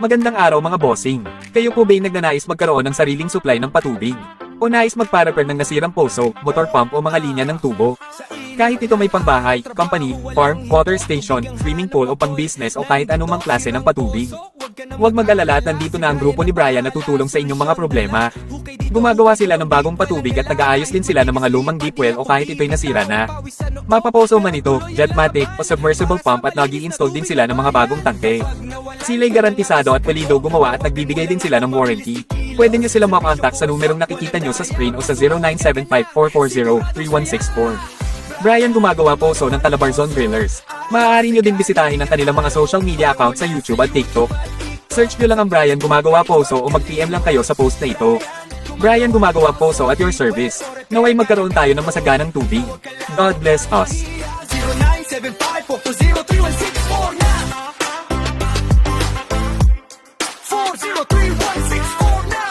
Magandang araw mga bossing. Kayo po ba'y nagnanais magkaroon ng sariling supply ng patubig? O nais magpa-repair ng nasirang poso, motor pump o mga linya ng tubo? Kahit ito may pangbahay, company, farm, water station, swimming pool o pang-business o kahit anumang klase ng patubig. Huwag mag-alala at nandito na ang grupo ni Brian na tutulong sa inyong mga problema. Gumagawa sila ng bagong patubig at nag-aayos din sila ng mga lumang deep well o kahit ito'y nasira na. Mapaposo man ito, Jetmatic o submersible pump at nag-i-install din sila ng mga bagong tangke. Sila'y garantisado at palido gumawa at nagbibigay din sila ng warranty. Pwede nyo sila makontak sa numerong nakikita nyo sa screen o sa 0975-440-3164. Brian gumagawa poso ng Calabarzon Grillers. Maaari nyo din bisitahin ang kanilang mga social media account sa YouTube at TikTok. Search nyo lang ang Brian gumagawa poso o mag-PM lang kayo sa post na ito. Brian gumagawa poso at your service. Naway magkaroon tayo ng masaganang tubig. God bless us. 0975-440-3164 na 403-164 na.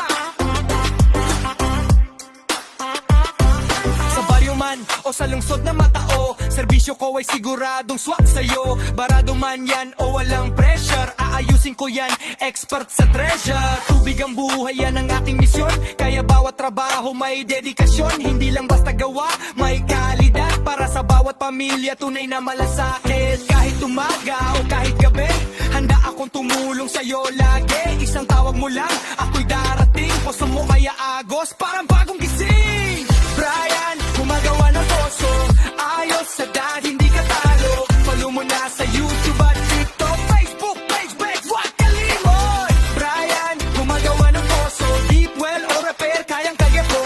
Sa baryo man o sa lungsod na matao, serbisyo ko ay siguradong swak sa'yo. Barado man yan o walang pressure, aayusin ko yan, expert sa treasure. Tubig ang buhay, yan ang aking misyon. Kaya bawat trabaho may dedikasyon. Hindi lang basta gawa, may kalidad. Para sa bawat pamilya, tunay na malasakit. Kahit umaga o kahit gabi, handa akong tumulong sa'yo lagi. Isang tawag mo lang, ako'y darating. Poso mo kaya agos, parang bagong gising. Brian, gumagawa ng poso, ayos sa dad, hindi ka talo. Follow mo na sa YouTube at TikTok, Facebook page, huwag kalimot. Brian, gumagawa ng poso, deep well o repair, kayang-kaya po.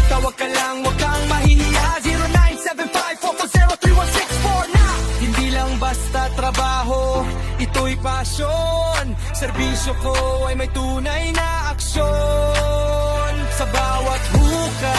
Tawag ka lang, huwag kang mahihiya, 0975-440-3164 na. Hindi lang basta trabaho, ito'y pasyon. Serbisyo ko ay may tunay na aksyon. Sa bawat hukay